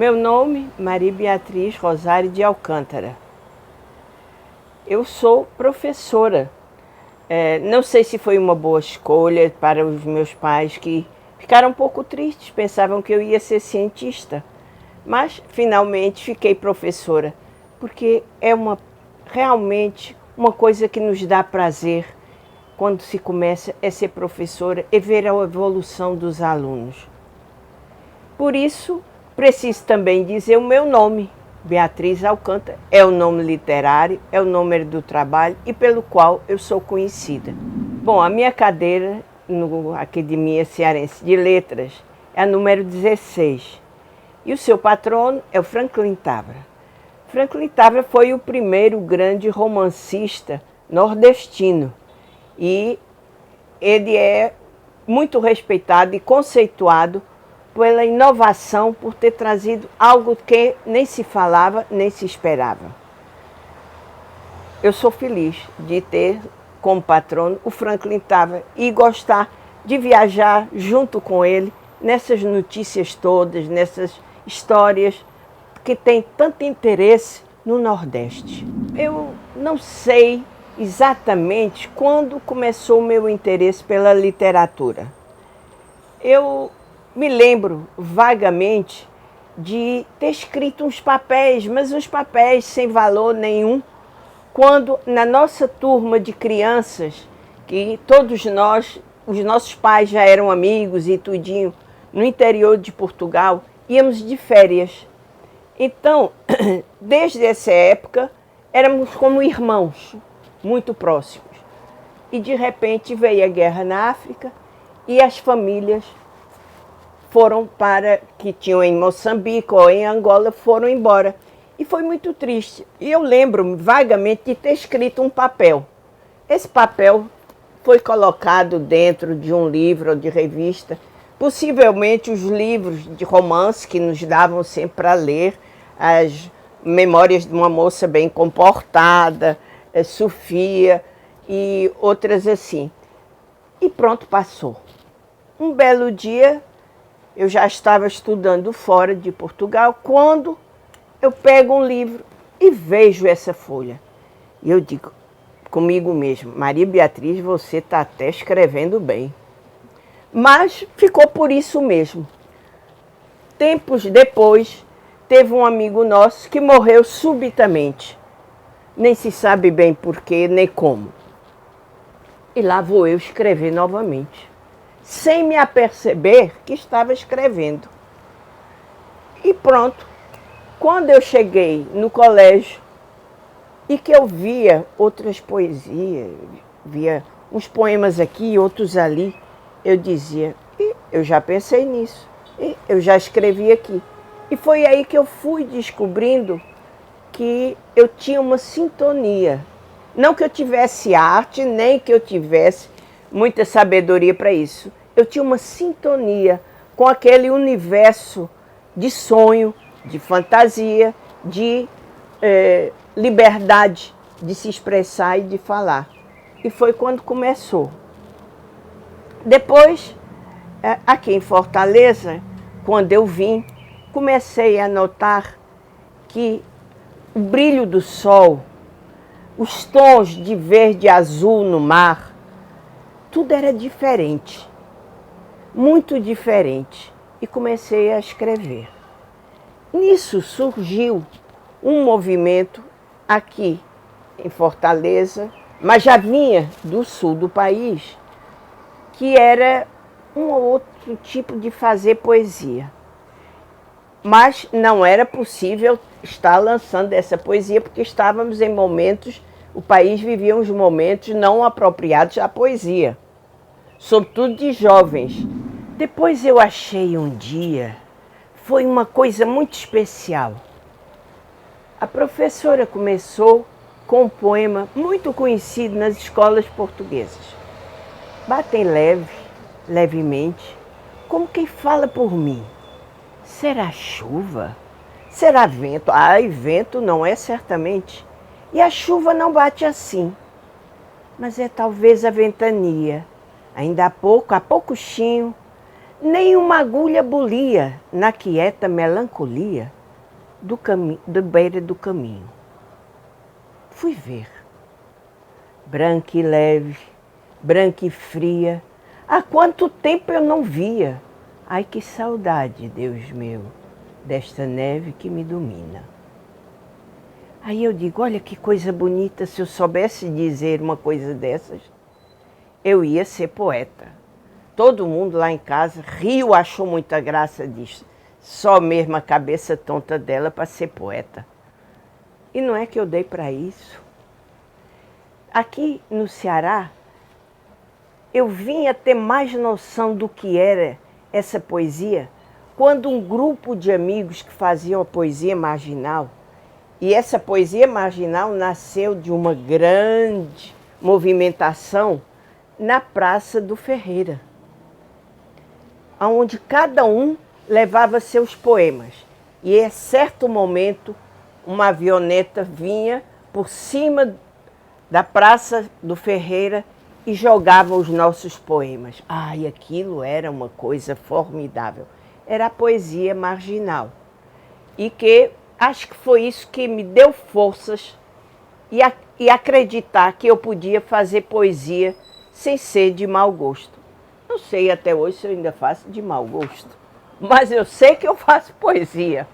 Meu nome, Maria Beatriz Rosário de Alcântara. Eu sou professora. Não sei se foi uma boa escolha para os meus pais, que ficaram um pouco tristes, pensavam que eu ia ser cientista. Mas, finalmente, fiquei professora, porque é realmente uma coisa que nos dá prazer quando se começa a ser professora e ver a evolução dos alunos. Por isso, preciso também dizer o meu nome. Beatriz Alcântara é o nome literário, é o nome do trabalho e pelo qual eu sou conhecida. Bom, a minha cadeira na Academia Cearense de Letras é a número 16. E o seu patrono é o Franklin Tavora. Franklin Tavora foi o primeiro grande romancista nordestino. E ele é muito respeitado e conceituado pela inovação, por ter trazido algo que nem se falava, nem se esperava. Eu sou feliz de ter como patrono o Franklin Tavora e gostar de viajar junto com ele nessas notícias todas, nessas histórias que têm tanto interesse no Nordeste. Eu não sei exatamente quando começou o meu interesse pela literatura. Eu me lembro vagamente de ter escrito uns papéis, mas uns papéis sem valor nenhum, quando na nossa turma de crianças, que todos nós, os nossos pais já eram amigos e tudinho, no interior de Portugal, íamos de férias. Então, desde essa época, éramos como irmãos, muito próximos. E de repente veio a guerra na África e as famílias que tinham em Moçambique ou em Angola, foram embora. E foi muito triste. E eu lembro-me vagamente de ter escrito um papel. Esse papel foi colocado dentro de um livro ou de revista, possivelmente os livros de romance que nos davam sempre para ler, as Memórias de uma Moça Bem Comportada, Sofia e outras assim. E pronto, passou. Um belo dia, eu já estava estudando fora de Portugal, quando eu pego um livro e vejo essa folha. E eu digo comigo mesmo, Maria Beatriz, você está até escrevendo bem. Mas ficou por isso mesmo. Tempos depois, teve um amigo nosso que morreu subitamente. Nem se sabe bem porquê, nem como. E lá vou eu escrever novamente, sem me aperceber que estava escrevendo. E pronto. Quando eu cheguei no colégio e que eu via outras poesias, via uns poemas aqui e outros ali, eu dizia, eu já pensei nisso, eu já escrevi aqui. E foi aí que eu fui descobrindo que eu tinha uma sintonia. Não que eu tivesse arte, nem que eu tivesse muita sabedoria para isso. Eu tinha uma sintonia com aquele universo de sonho, de fantasia, de liberdade de se expressar e de falar. E foi quando começou. Depois, aqui em Fortaleza, quando eu vim, comecei a notar que o brilho do sol, os tons de verde e azul no mar, tudo era diferente, muito diferente. E comecei a escrever. Nisso surgiu um movimento aqui em Fortaleza, mas já vinha do sul do país, que era um ou outro tipo de fazer poesia. Mas não era possível estar lançando essa poesia, porque estávamos em momentos, o país vivia uns momentos não apropriados à poesia, sobretudo de jovens. Depois eu achei um dia, foi uma coisa muito especial. A professora começou com um poema muito conhecido nas escolas portuguesas. Batem levemente, como quem fala por mim. Será chuva? Será vento? Ai, vento não é certamente. E a chuva não bate assim. Mas é talvez a ventania. Ainda há pouquinho, Nenhuma agulha bulia na quieta melancolia do beira do caminho. Fui ver, branca e leve, branca e fria, há quanto tempo eu não via. Ai, que saudade, Deus meu, desta neve que me domina. Aí eu digo, olha que coisa bonita, se eu soubesse dizer uma coisa dessas, eu ia ser poeta. Todo mundo lá em casa riu, achou muita graça disso. Só mesmo a cabeça tonta dela para ser poeta. E não é que eu dei para isso. Aqui no Ceará, eu vim a ter mais noção do que era essa poesia quando um grupo de amigos que faziam a poesia marginal, e essa poesia marginal nasceu de uma grande movimentação na Praça do Ferreira, onde cada um levava seus poemas. E em certo momento, uma avioneta vinha por cima da Praça do Ferreira e jogava os nossos poemas. Ai, aquilo era uma coisa formidável. Era a poesia marginal. E que acho que foi isso que me deu forças e acreditar que eu podia fazer poesia sem ser de mau gosto. Não sei até hoje se eu ainda faço de mau gosto, mas eu sei que eu faço poesia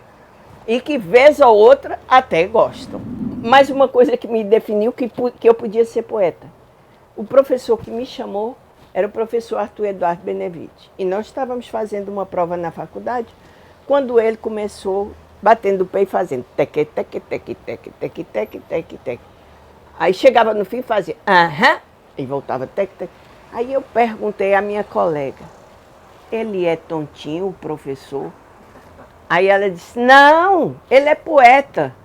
e que vez ou outra até gosto. Mas uma coisa que me definiu que eu podia ser poeta. O professor que me chamou era o professor Arthur Eduardo Benevides. E nós estávamos fazendo uma prova na faculdade, quando ele começou batendo o pé e fazendo teque, teque, teque, teque, teque, teque, teque, teque. Aí chegava no fim e fazia aham, e voltava teque, teque. Aí eu perguntei à minha colega, ele é tontinho, o professor? Aí ela disse, não, ele é poeta.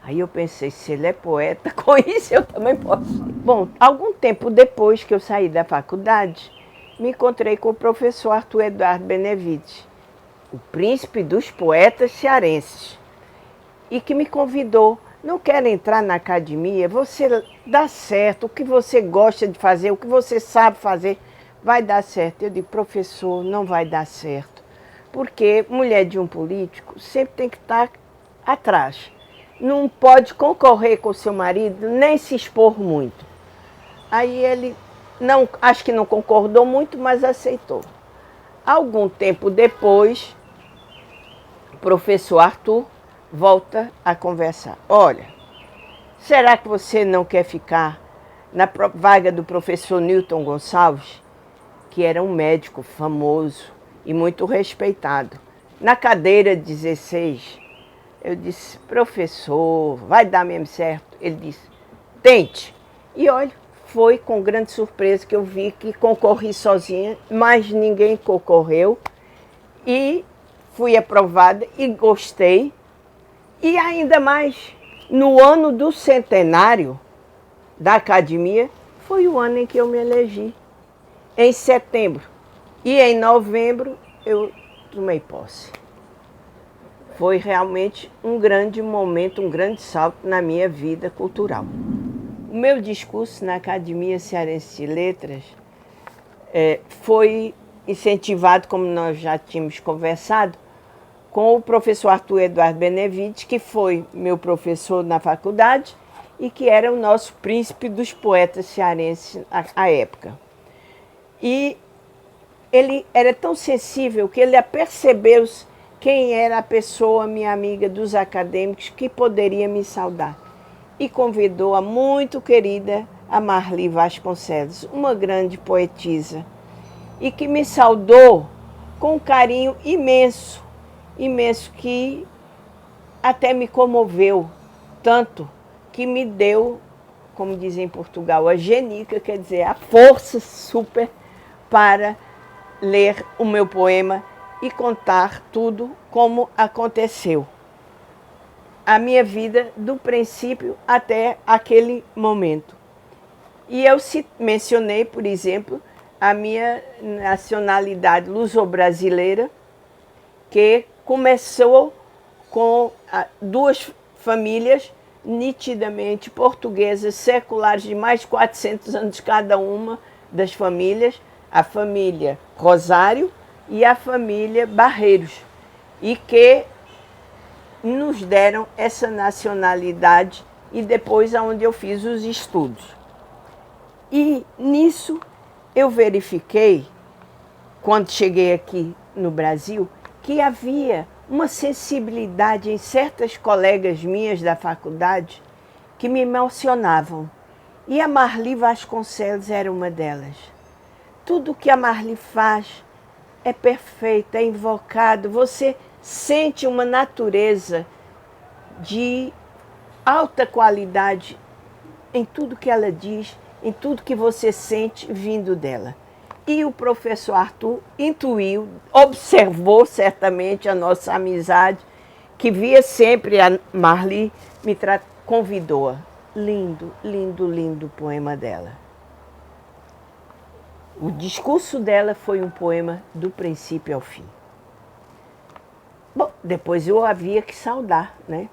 Aí eu pensei, se ele é poeta, com isso eu também posso. Bom, algum tempo depois que eu saí da faculdade, me encontrei com o professor Arthur Eduardo Benevides, o príncipe dos poetas cearenses, e que me convidou, não quer entrar na academia, você dá certo, o que você gosta de fazer, o que você sabe fazer, vai dar certo. Eu digo, professor, não vai dar certo, porque mulher de um político sempre tem que estar atrás. Não pode concorrer com o seu marido, nem se expor muito. Aí ele, não, acho que não concordou muito, mas aceitou. Algum tempo depois, o professor Arthur volta a conversar. Olha, será que você não quer ficar na vaga do professor Newton Gonçalves, que era um médico famoso e muito respeitado, na cadeira 16? Eu disse, professor, vai dar mesmo certo? Ele disse, tente. E olha, foi com grande surpresa que eu vi que concorri sozinha, mas ninguém concorreu. E fui aprovada e gostei. E ainda mais, no ano do centenário da academia, foi o ano em que eu me elegi. Em setembro. E em novembro eu tomei posse. Foi realmente um grande momento, um grande salto na minha vida cultural. O meu discurso na Academia Cearense de Letras foi incentivado, como nós já tínhamos conversado, com o professor Arthur Eduardo Benevides, que foi meu professor na faculdade e que era o nosso príncipe dos poetas cearenses à época. E ele era tão sensível que ele apercebeu quem era a pessoa, minha amiga dos acadêmicos, que poderia me saudar. E convidou a muito querida a Marli Vasconcelos, uma grande poetisa, e que me saudou com um carinho imenso, imenso, que até me comoveu, tanto que me deu, como dizem em Portugal, a genica, quer dizer, a força super para ler o meu poema e contar tudo como aconteceu. A minha vida do princípio até aquele momento. E eu mencionei, por exemplo, a minha nacionalidade luso-brasileira, que começou com duas famílias nitidamente portuguesas, seculares, de mais de 400 anos cada uma das famílias. A família Rosário, e a família Barreiros, e que nos deram essa nacionalidade e depois aonde eu fiz os estudos. E nisso eu verifiquei, quando cheguei aqui no Brasil, que havia uma sensibilidade em certas colegas minhas da faculdade que me emocionavam. E a Marli Vasconcelos era uma delas. Tudo que a Marli faz é perfeito, é invocado. Você sente uma natureza de alta qualidade em tudo que ela diz, em tudo que você sente vindo dela. E o professor Arthur intuiu, observou certamente a nossa amizade, que via sempre a Marli, convidou-a. Lindo, lindo, lindo o poema dela. O discurso dela foi um poema do princípio ao fim. Bom, depois eu havia que saudar, né?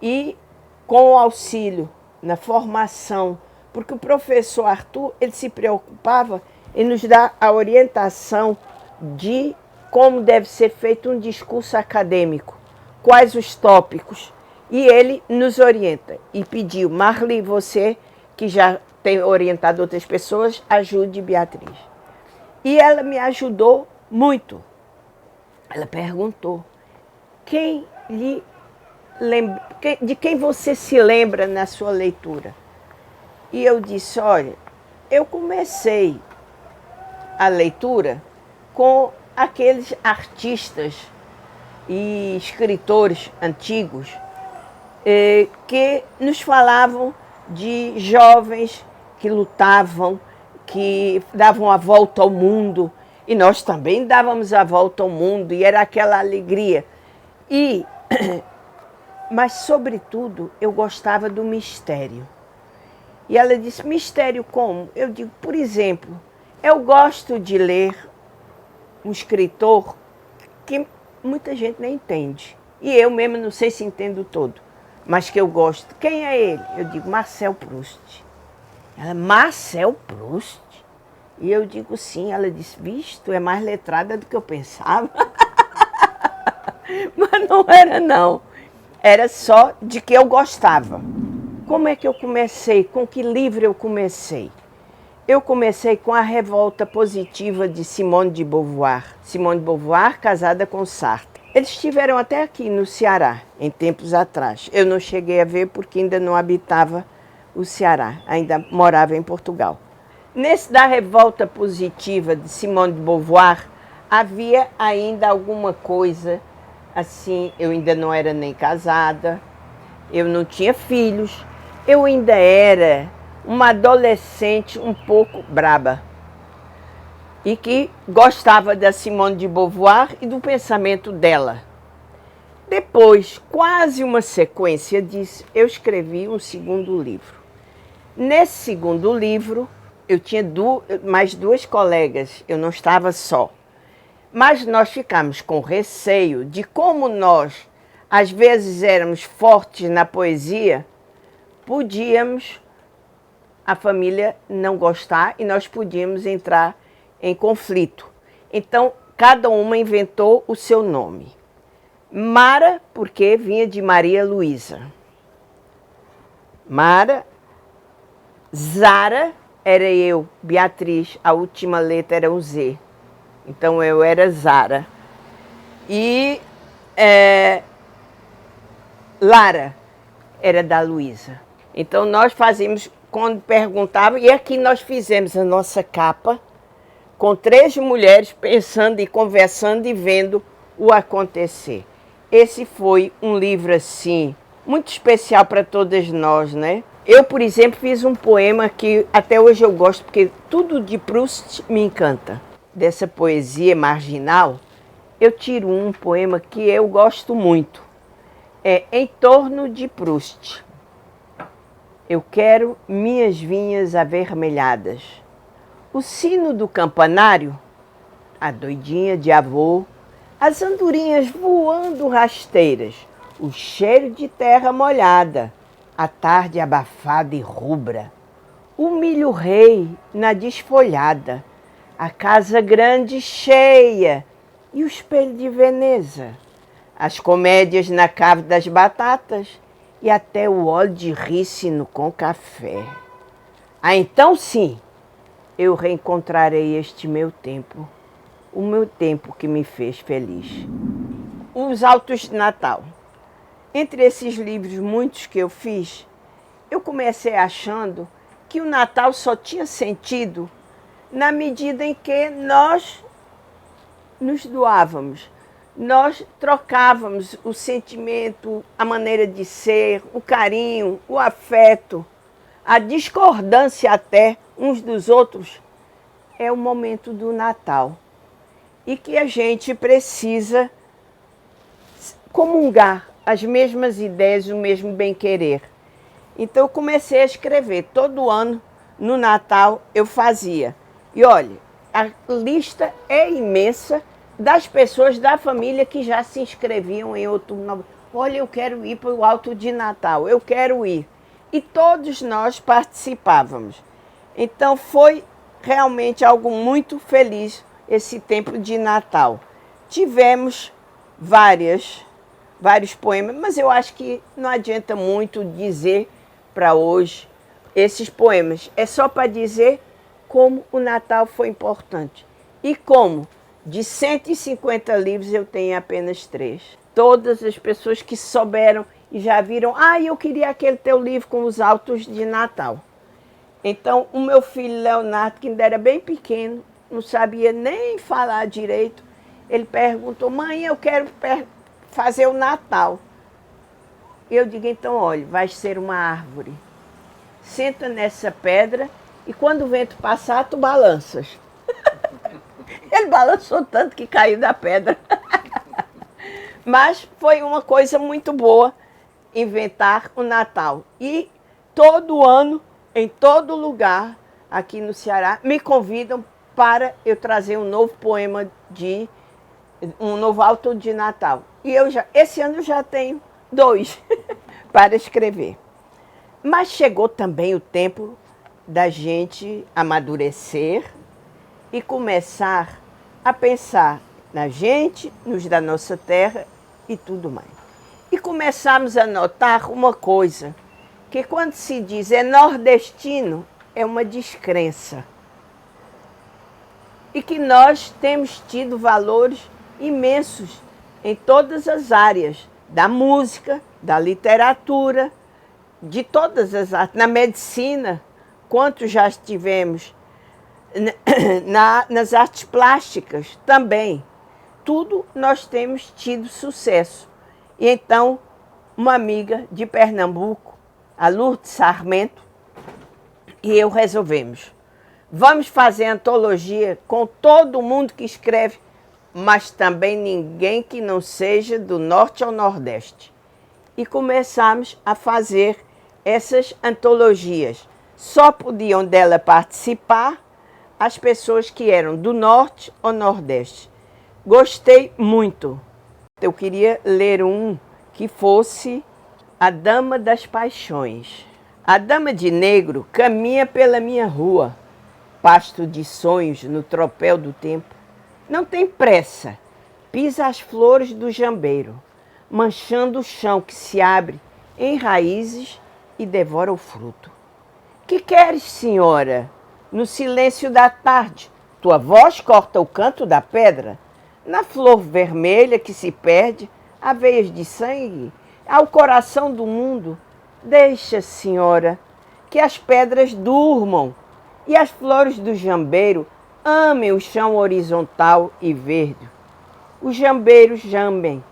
E com o auxílio na formação, porque o professor Arthur, ele se preocupava em nos dar a orientação de como deve ser feito um discurso acadêmico, quais os tópicos. E ele nos orienta e pediu: Marli, você que já tem orientado outras pessoas, ajude Beatriz. E ela me ajudou muito. Ela perguntou: de quem você se lembra na sua leitura? E eu disse: olha, eu comecei a leitura com aqueles artistas e escritores antigos que nos falavam de jovens que lutavam, que davam a volta ao mundo, e nós também dávamos a volta ao mundo, e era aquela alegria. Mas, sobretudo, eu gostava do mistério. E ela disse: mistério como? Eu digo: por exemplo, eu gosto de ler um escritor que muita gente nem entende. E eu mesmo não sei se entendo todo, mas que eu gosto. Quem é ele? Eu digo: Marcel Proust. Ela: Marcel Proust? E eu digo: sim. Ela disse: vixe, tu é mais letrada do que eu pensava. Mas não era não. Era só de que eu gostava. Como é que eu comecei? Com que livro eu comecei? Eu comecei com A Revolta Positiva de Simone de Beauvoir. Simone de Beauvoir, casada com Sartre. Eles estiveram até aqui no Ceará, em tempos atrás. Eu não cheguei a ver porque ainda não habitava o Ceará, ainda morava em Portugal. Nesse da Revolta Positiva de Simone de Beauvoir, havia ainda alguma coisa assim. Eu ainda não era nem casada, eu não tinha filhos, eu ainda era uma adolescente um pouco braba e que gostava da Simone de Beauvoir e do pensamento dela. Depois, quase uma sequência disso, eu escrevi um segundo livro. Nesse segundo livro, eu tinha mais duas colegas, eu não estava só. Mas nós ficamos com receio de como nós, às vezes, éramos fortes na poesia, a família não gostar e nós podíamos entrar em conflito. Então, cada uma inventou o seu nome. Mara, porque vinha de Maria Luísa. Mara. Zara, era eu, Beatriz, a última letra era o Z. Então eu era Zara. E Lara era da Luísa. Então nós fazíamos, quando perguntavam, e aqui nós fizemos a nossa capa, com 3 mulheres pensando e conversando e vendo o acontecer. Esse foi um livro assim, muito especial para todas nós, né? Eu, por exemplo, fiz um poema que até hoje eu gosto, porque tudo de Proust me encanta. Dessa poesia marginal, eu tiro um poema que eu gosto muito. É Em Torno de Proust. Eu quero minhas vinhas avermelhadas. O sino do campanário, a doidinha de avô, as andorinhas voando rasteiras, o cheiro de terra molhada, a tarde abafada e rubra, o milho rei na desfolhada, a casa grande cheia e o espelho de Veneza, as comédias na cave das batatas e até o óleo de rícino com café. Ah, então sim, eu reencontrarei este meu tempo, o meu tempo que me fez feliz. Os Autos de Natal. Entre esses livros muitos que eu fiz, eu comecei achando que o Natal só tinha sentido na medida em que nós nos doávamos. Nós trocávamos o sentimento, a maneira de ser, o carinho, o afeto, a discordância até uns dos outros. É o momento do Natal. E que a gente precisa comungar as mesmas ideias, o mesmo bem-querer. Então eu comecei a escrever. Todo ano, no Natal, eu fazia. E olha, a lista é imensa das pessoas da família que já se inscreviam em Outubro Novo. Olha, eu quero ir para o Alto de Natal, eu quero ir. E todos nós participávamos. Então foi realmente algo muito feliz esse tempo de Natal. Tivemos vários poemas, mas eu acho que não adianta muito dizer para hoje esses poemas. É só para dizer como o Natal foi importante. E como de 150 livros eu tenho apenas 3. Todas as pessoas que souberam e já viram, eu queria aquele teu livro com os Autos de Natal. Então o meu filho Leonardo, que ainda era bem pequeno, não sabia nem falar direito, ele perguntou, mãe, eu quero fazer o Natal. Eu digo, então olha, vai ser uma árvore. Senta nessa pedra e quando o vento passar, tu balanças. Ele balançou tanto que caiu da pedra. Mas foi uma coisa muito boa inventar o Natal. E todo ano, em todo lugar, aqui no Ceará, me convidam para eu trazer um novo poema um novo auto de Natal. E esse ano eu já tenho 2 para escrever. Mas chegou também o tempo da gente amadurecer e começar a pensar na gente, nos da nossa terra e tudo mais. E começamos a notar uma coisa, que quando se diz é nordestino, é uma descrença. E que nós temos tido valores imensos em todas as áreas, da música, da literatura, de todas as artes, na medicina, quanto já estivemos, nas artes plásticas também. Tudo nós temos tido sucesso. E então, uma amiga de Pernambuco, a Lourdes Sarmento, e eu resolvemos. Vamos fazer antologia com todo mundo que escreve, mas também ninguém que não seja do norte ao nordeste. E começamos a fazer essas antologias. Só podiam dela participar as pessoas que eram do norte ou nordeste. Gostei muito. Eu queria ler um que fosse A Dama das Paixões. A dama de negro caminha pela minha rua, pasto de sonhos no tropel do tempo. Não tem pressa, pisa as flores do jambeiro, manchando o chão que se abre em raízes e devora o fruto. Que queres, senhora? No silêncio da tarde, tua voz corta o canto da pedra. Na flor vermelha que se perde, há veias de sangue, ao coração do mundo. Deixa, senhora, que as pedras durmam e as flores do jambeiro amem o chão horizontal e verde. Os jambeiros jambem.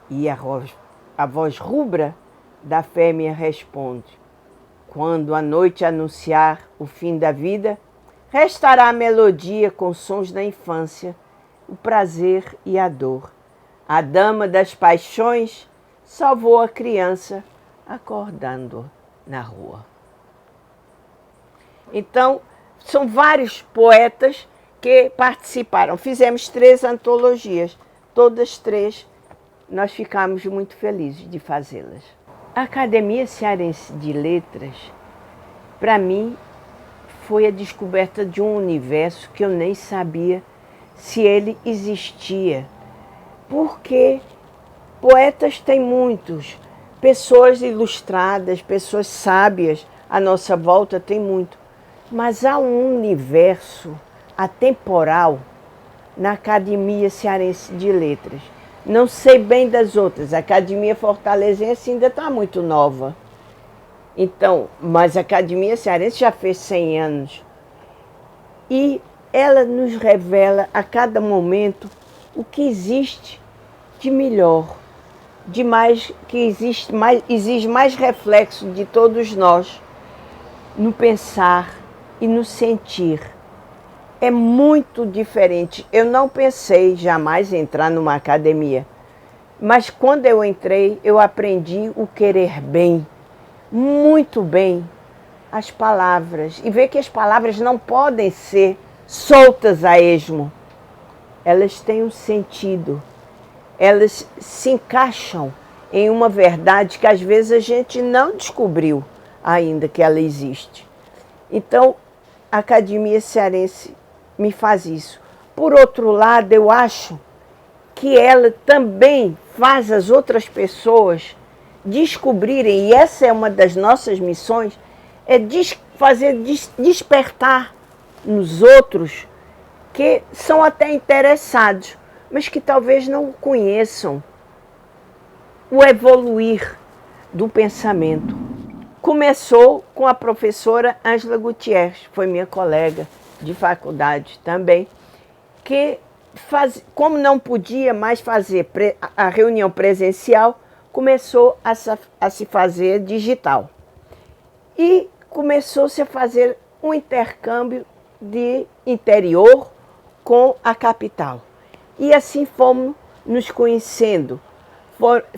E a voz rubra da fêmea responde. Quando a noite anunciar o fim da vida, restará a melodia com sons da infância, o prazer e a dor. A dama das paixões salvou a criança acordando na rua. Então, são vários poetas que participaram. Fizemos 3 antologias. Todas 3 nós ficamos muito felizes de fazê-las. A Academia Cearense de Letras, para mim, foi a descoberta de um universo que eu nem sabia se ele existia. Porque poetas tem muitos, pessoas ilustradas, pessoas sábias à nossa volta tem muito. Mas há um universo atemporal na Academia Cearense de Letras. Não sei bem das outras, a Academia Fortalezense ainda está muito nova. Então, mas a Academia Cearense já fez 100 anos. E ela nos revela a cada momento o que existe de melhor, de mais, que exige mais reflexo de todos nós, no pensar e no sentir. É muito diferente. Eu não pensei jamais entrar numa academia, mas quando eu entrei, eu aprendi o querer bem, muito bem, as palavras. E ver que as palavras não podem ser soltas a esmo. Elas têm um sentido. Elas se encaixam em uma verdade que às vezes a gente não descobriu ainda que ela existe. Então, a Academia Cearense me faz isso. Por outro lado, eu acho que ela também faz as outras pessoas descobrirem, e essa é uma das nossas missões, é fazer despertar nos outros que são até interessados, mas que talvez não conheçam o evoluir do pensamento. Começou com a professora Ângela Gutierrez, foi minha colega de faculdade também, que como não podia mais fazer a reunião presencial, começou a se fazer digital. E começou-se a fazer um intercâmbio de interior com a capital. E assim fomos nos conhecendo.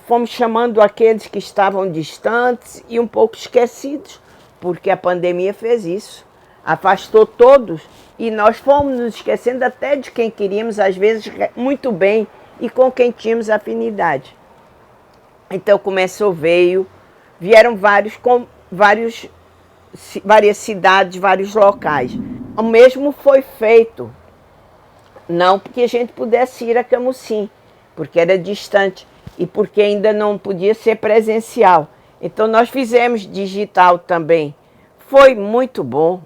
Fomos chamando aqueles que estavam distantes e um pouco esquecidos, porque a pandemia fez isso. Afastou todos e nós fomos nos esquecendo até de quem queríamos, às vezes, muito bem e com quem tínhamos afinidade. Então vieram várias cidades, vários locais. O mesmo foi feito, não porque a gente pudesse ir a Camusim, porque era distante e porque ainda não podia ser presencial. Então nós fizemos digital também. Foi muito bom.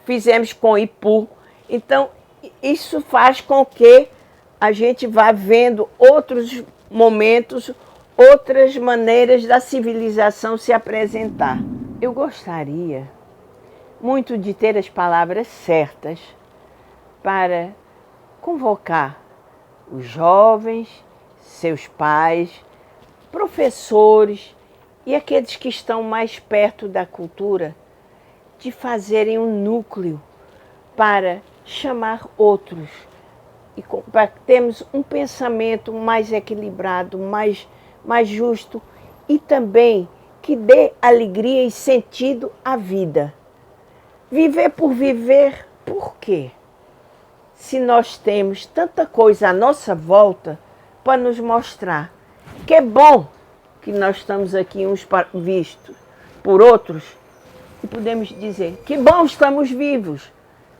Fizemos com Ipu. Então isso faz com que a gente vá vendo outros momentos, outras maneiras da civilização se apresentar. Eu gostaria muito de ter as palavras certas para convocar os jovens, seus pais, professores e aqueles que estão mais perto da cultura, de fazerem um núcleo para chamar outros e para termos um pensamento mais equilibrado, mais justo e também que dê alegria e sentido à vida. Viver por viver, por quê? Se nós temos tanta coisa à nossa volta para nos mostrar que é bom que nós estamos aqui uns vistos por outros e podemos dizer que bom estamos vivos,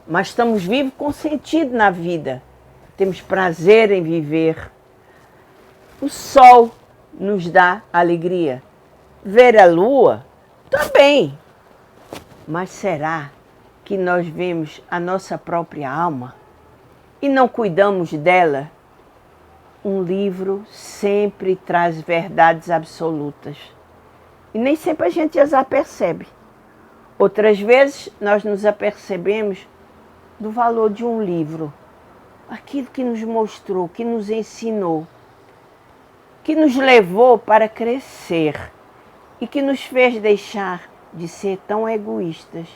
mas estamos vivos com sentido na vida. Temos prazer em viver. O sol nos dá alegria. Ver a lua também. Mas será que nós vemos a nossa própria alma e não cuidamos dela? Um livro sempre traz verdades absolutas. E nem sempre a gente as apercebe. Outras vezes nós nos apercebemos do valor de um livro. Aquilo que nos mostrou, que nos ensinou, que nos levou para crescer e que nos fez deixar de ser tão egoístas,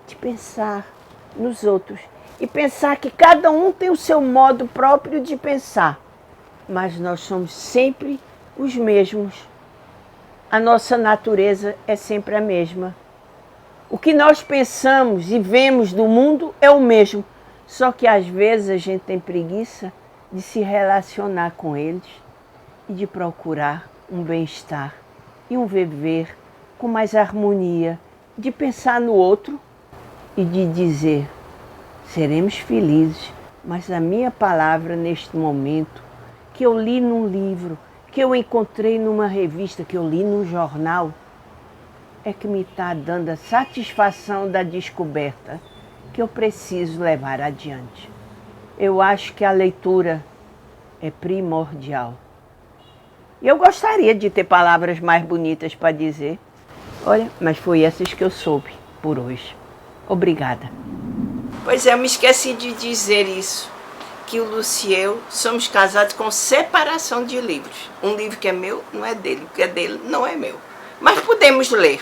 de pensar nos outros e pensar que cada um tem o seu modo próprio de pensar, mas nós somos sempre os mesmos. A nossa natureza é sempre a mesma. O que nós pensamos e vemos do mundo é o mesmo, só que às vezes a gente tem preguiça de se relacionar com eles e de procurar um bem-estar e um viver com mais harmonia, de pensar no outro e de dizer: seremos felizes, mas a minha palavra neste momento, que eu li num livro, que eu encontrei numa revista, que eu li num jornal, é que me está dando a satisfação da descoberta que eu preciso levar adiante. Eu acho que a leitura é primordial. E eu gostaria de ter palavras mais bonitas para dizer. Olha, mas foi essas que eu soube por hoje. Obrigada. Pois é, eu me esqueci de dizer isso, que o Lúcio e eu somos casados com separação de livros. Um livro que é meu não é dele, o que é dele não é meu. Mas podemos ler.